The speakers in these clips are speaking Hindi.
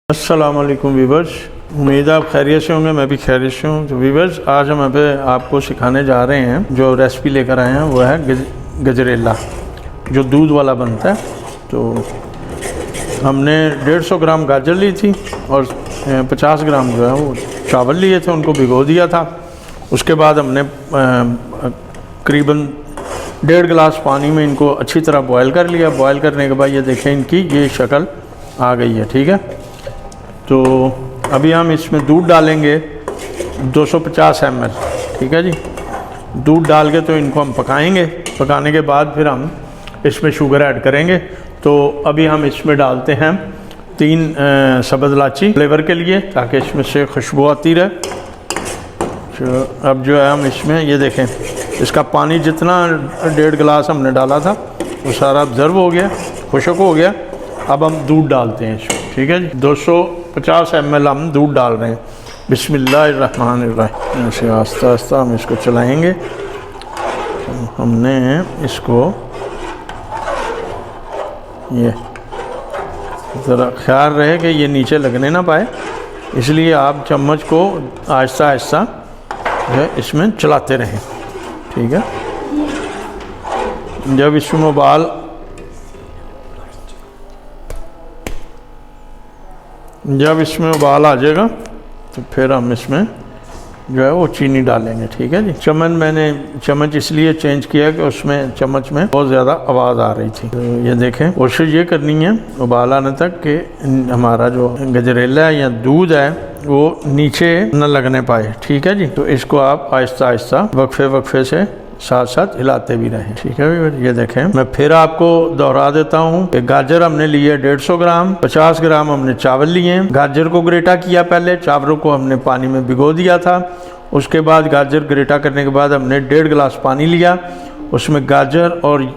अस्सलाम वालेकुम वीवर्स, उम्मीद है आप खैरियत से होंगे। मैं भी खैरियत से हूँ। तो वीवर्स, आज हम आपको सिखाने जा रहे हैं, जो रेसिपी लेकर आए हैं वो है गजरेला, जो दूध वाला बनता है। तो हमने 150 ग्राम गाजर ली थी और 50 ग्राम जो है वो चावल लिए थे, उनको भिगो दिया था। उसके बाद हमने करीबन 1.5 गिलास पानी में इनको अच्छी तरह बॉयल कर लिया। बॉयल करने के बाद ये देखें, इनकी ये शक्ल आ गई है। ठीक है, तो अभी हम इसमें दूध डालेंगे 250 ml। ठीक है जी, दूध डाल के तो इनको हम पकाएंगे। पकाने के बाद फिर हम इसमें शुगर ऐड करेंगे। तो अभी हम इसमें डालते हैं 3 सब्ज़ इलायची फ्लेवर के लिए, ताकि इसमें से खुशबू आती रहे। तो अब जो है हम इसमें ये देखें, इसका पानी जितना 1.5 गिलास हमने डाला था वो सारा ऑब्ज़र्व हो गया, खुशक हो गया। अब हम दूध डालते हैं इसमें। ठीक है जी, 250 ml हम दूध डाल रहे हैं। बिस्मिल्लाहिर्रहमानिर्रहीम। ऐसे आस्ता आस्ता हम इसको चलाएंगे। तो हमने इसको ये ज़रा ख्याल रहे कि ये नीचे लगने ना पाए, इसलिए आप चम्मच को आहिस्ता आहिस्ता जो है इसमें चलाते रहें। ठीक है, जब इसमें उबाल आ जाएगा तो फिर हम इसमें जो है वो चीनी डालेंगे। ठीक है जी, मैंने चम्मच इसलिए चेंज किया कि उसमें चम्मच में बहुत ज़्यादा आवाज़ आ रही थी। तो ये देखें, कोशिश ये करनी है उबाल आने तक कि हमारा जो गजरेला है या दूध है वो नीचे न लगने पाए। ठीक है जी, तो इसको आप आहिस्ता आहिस्ता वक्फे से साथ साथ हिलाते भी रहें। ठीक है, ये देखें, मैं फिर आपको दोहरा देता हूँ कि गाजर हमने लिए 150 ग्राम, 50 ग्राम हमने चावल लिए। गाजर को ग्रेटा किया पहले, चावलों को हमने पानी में भिगो दिया था। उसके बाद गाजर ग्रेटा करने के बाद हमने 1.5 गिलास पानी लिया, उसमें गाजर और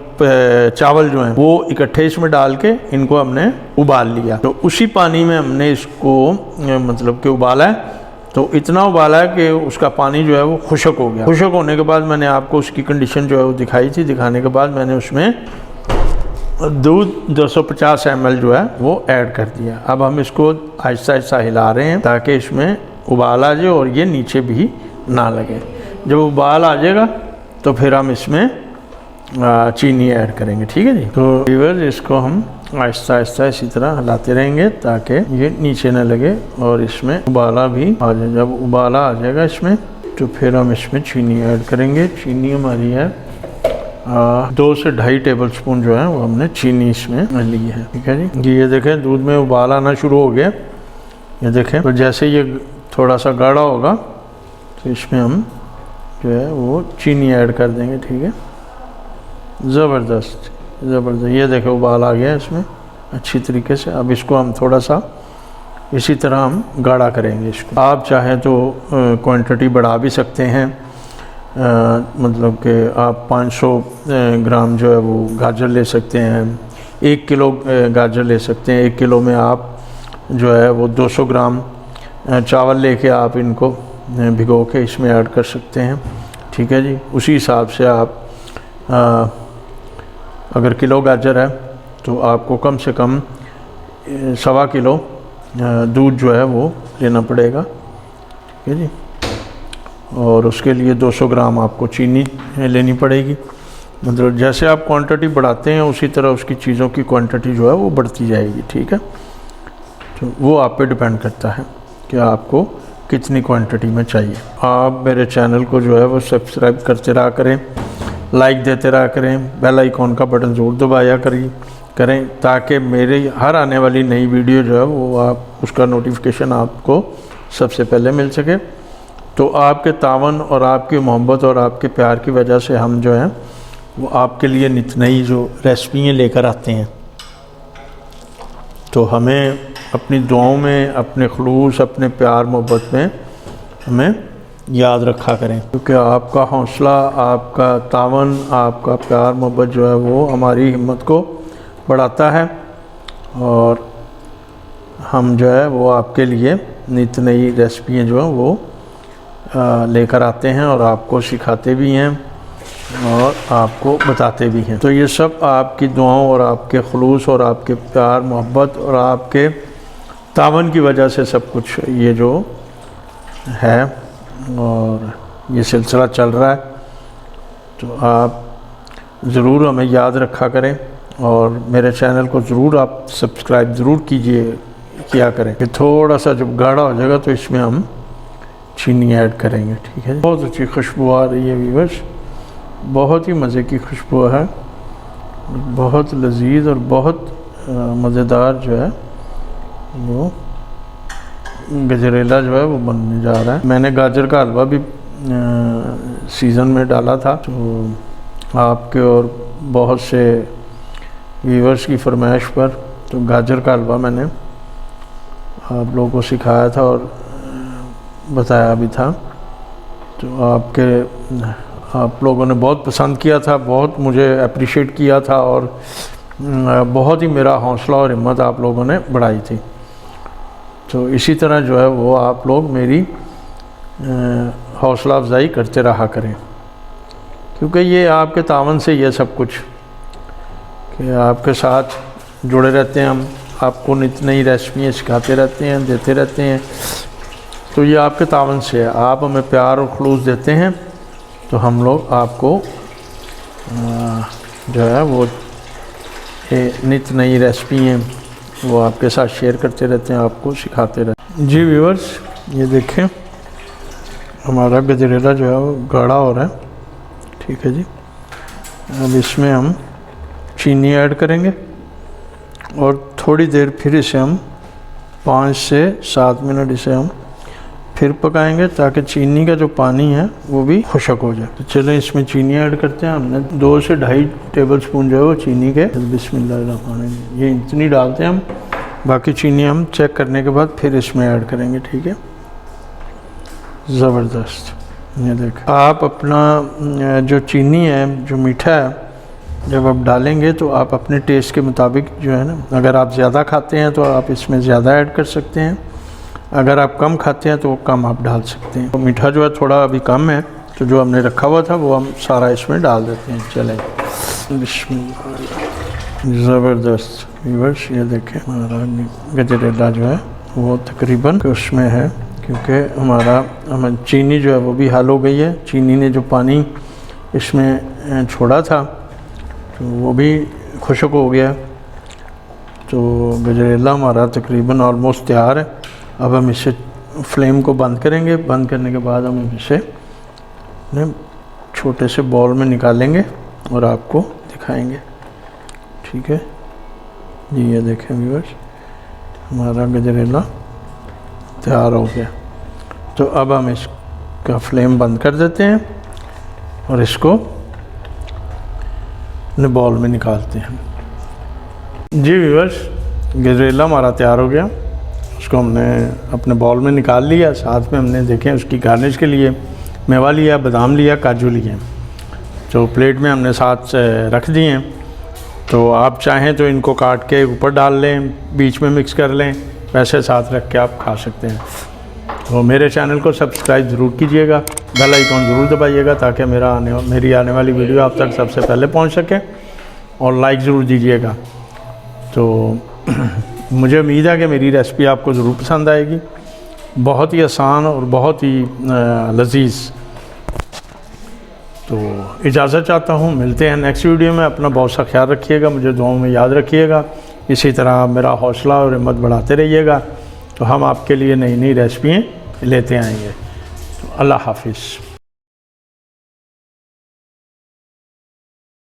चावल जो हैं वो इकट्ठे इसमें डाल के इनको हमने उबाल लिया। तो उसी पानी में हमने इसको मतलब कि उबाला है। तो इतना उबाला है कि उसका पानी जो है वो खुशक हो गया। खुशक होने के बाद मैंने आपको उसकी कंडीशन जो है वो दिखाई थी। दिखाने के बाद मैंने उसमें दूध 250 ml जो है वो ऐड कर दिया। अब हम इसको आहिस्ता आहिस्ता हिला रहे हैं ताकि इसमें उबाल आ जाए और ये नीचे भी ना लगे। जब उबाल आ जाएगा तो फिर हम इसमें चीनी ऐड करेंगे। ठीक है जी, तो व्यूअर्स, इसको हम आहिस्ता आहिस्ता इसी तरह हिलाते रहेंगे ताकि ये नीचे न लगे और इसमें उबाला भी आ जाए। जब उबाला आ जाएगा इसमें तो फिर हम इसमें चीनी ऐड करेंगे। चीनी हमारी है 2 से 2.5 टेबल स्पून जो है वो हमने चीनी इसमें ली है। ठीक है जी, ये देखें दूध में उबाल आना शुरू हो गया। ये देखें, तो जैसे ये थोड़ा सा गाढ़ा होगा तो इसमें हम जो है वो चीनी ऐड कर देंगे। ठीक है, ज़बरदस्त। ये देखें, उबाल आ गया इसमें अच्छी तरीके से। अब इसको हम थोड़ा सा इसी तरह हम गाढ़ा करेंगे इसको। आप चाहें तो क्वांटिटी बढ़ा भी सकते हैं, मतलब कि आप 500 ग्राम जो है वो गाजर ले सकते हैं, 1 किलो गाजर ले सकते हैं। 1 किलो में आप जो है वो 200 ग्राम चावल लेके आप इनको भिगो के इसमें ऐड कर सकते हैं। ठीक है जी, उसी हिसाब से आप अगर किलो गाजर है तो आपको कम से कम 1.25 किलो दूध जो है वो लेना पड़ेगा। ठीक है जी, और उसके लिए 200 ग्राम आपको चीनी लेनी पड़ेगी। मतलब जैसे आप क्वांटिटी बढ़ाते हैं उसी तरह उसकी चीज़ों की क्वांटिटी जो है वो बढ़ती जाएगी। ठीक है, तो वो आप पे डिपेंड करता है कि आपको कितनी क्वांटिटी में चाहिए। आप मेरे चैनल को जो है वो सब्सक्राइब करते रहा करें, लाइक देते रहा करें, बेल आइकॉन का बटन ज़रूर दबाया करें ताकि मेरी हर आने वाली नई वीडियो जो है वो आप उसका नोटिफिकेशन आपको सबसे पहले मिल सके। तो आपके तावन और आपकी मोहब्बत और आपके प्यार की वजह से हम जो हैं वो आपके लिए नित नई जो रेसिपियाँ लेकर आते हैं। तो हमें अपनी दुआओं में, अपने खुलूस, अपने प्यार मोहब्बत में हमें याद रखा करें, क्योंकि आपका हौसला, आपका तावन, आपका प्यार मोहब्बत जो है वो हमारी हिम्मत को बढ़ाता है और हम जो है वो आपके लिए नित नई रेसिपियाँ जो हैं वो लेकर आते हैं और आपको सिखाते भी हैं और आपको बताते भी हैं। तो ये सब आपकी दुआओं और आपके खुलूस और आपके प्यार मोहब्बत और आपके तावन की वजह से सब कुछ ये जो है और ये सिलसिला चल रहा है। तो आप ज़रूर हमें याद रखा करें और मेरे चैनल को ज़रूर आप सब्सक्राइब ज़रूर किया करें कि थोड़ा सा जब गाढ़ा हो जाएगा तो इसमें हम चीनी ऐड करेंगे, ठीक है। बहुत अच्छी खुशबू आ रही है व्यूअर्स, बहुत ही मज़े की खुशबू है, बहुत लजीज और बहुत मज़ेदार जो है वो गजरेला जो है वो बनने जा रहा है। मैंने गाजर का हलवा भी सीज़न में डाला था, तो आपके और बहुत से व्यूअर्स की फरमाइश पर तो गाजर का हलवा मैंने आप लोगों को सिखाया था और बताया भी था। तो आप लोगों ने बहुत पसंद किया था, बहुत मुझे अप्रिशिएट किया था और बहुत ही मेरा हौसला और हिम्मत आप लोगों ने बढ़ाई थी। तो इसी तरह जो है वो आप लोग मेरी हौसला अफजाई करते रहा करें, क्योंकि ये आपके तावन से ये सब कुछ कि आपके साथ जुड़े रहते हैं हम, आपको नई नई रेसिपियाँ सिखाते रहते हैं, देते रहते हैं। तो ये आपके तावन से है, आप हमें प्यार और खलूस देते हैं तो हम लोग आपको जो है वो नित नई रेसिपी हैं वो आपके साथ शेयर करते रहते हैं, आपको सिखाते रहते हैं। जी व्यूअर्स, ये देखें हमारा गजरेला जो है वो गाढ़ा हो रहा है, ठीक है जी। अब इसमें हम चीनी ऐड करेंगे और थोड़ी देर फिर इसे हम 5 से 7 मिनट इसे हम फिर पकाएंगे ताकि चीनी का जो पानी है वो भी खुशक हो जाए। तो चलें इसमें चीनी ऐड करते हैं। हमने 2 से 2.5 टेबल स्पून जो है वो चीनी के बिस्मिल्लाह ये इतनी डालते हैं हम, बाकी चीनी हम चेक करने के बाद फिर इसमें ऐड करेंगे, ठीक है। ज़बरदस्त, ये देखें आप अपना जो चीनी है, जो मीठा है, जब आप डालेंगे तो आप अपने टेस्ट के मुताबिक जो है ना, अगर आप ज़्यादा खाते हैं तो आप इसमें ज़्यादा ऐड कर सकते हैं, अगर आप कम खाते हैं तो कम आप डाल सकते हैं। तो मीठा जो है थोड़ा अभी कम है, तो जो हमने रखा हुआ था वो हम सारा इसमें डाल देते हैं। चलें, ज़बरदस्त व्यूअर्स, ये देखें हमारा गजरेला जो है वो तकरीबन उसमें है, क्योंकि हमारा चीनी जो है वो भी हल हो गई है। चीनी ने जो पानी इसमें छोड़ा था तो वो भी खुशक हो गया। तो गजरेला हमारा तकरीबन ऑलमोस्ट तैयार है। अब हम इसे फ्लेम को बंद करेंगे, बंद करने के बाद हम इसे छोटे से बॉल में निकालेंगे और आपको दिखाएंगे, ठीक है जी। ये देखें व्यूअर्स, हमारा गजरेला तैयार हो गया। तो अब हम इसका फ्लेम बंद कर देते हैं और इसको बॉल में निकालते हैं। जी व्यूअर्स, गजरेला हमारा तैयार हो गया। उसको हमने अपने बॉल में निकाल लिया। साथ में हमने देखें उसकी गार्निश के लिए मेवा लिया, बादाम लिया, काजू लिए, जो प्लेट में हमने साथ रख दिए हैं। तो आप चाहें तो इनको काट के ऊपर डाल लें, बीच में मिक्स कर लें, वैसे साथ रख के आप खा सकते हैं। तो मेरे चैनल को सब्सक्राइब ज़रूर कीजिएगा, बेल आइकॉन ज़रूर दबाइएगा ताकि मेरी आने वाली वीडियो आप तक सबसे पहले पहुंच सके, और लाइक ज़रूर दीजिएगा। तो मुझे उम्मीद है कि मेरी रेसिपी आपको ज़रूर पसंद आएगी। बहुत ही आसान और बहुत ही लजीज। तो इजाज़त चाहता हूँ, मिलते हैं नेक्स्ट वीडियो में। अपना बहुत सा ख्याल रखिएगा, मुझे दुआओं में याद रखिएगा। इसी तरह मेरा हौसला और हिम्मत बढ़ाते रहिएगा, तो हम आपके लिए नई नई रेसिपियाँ लेते आएंगे। तो अल्लाह हाफिज़।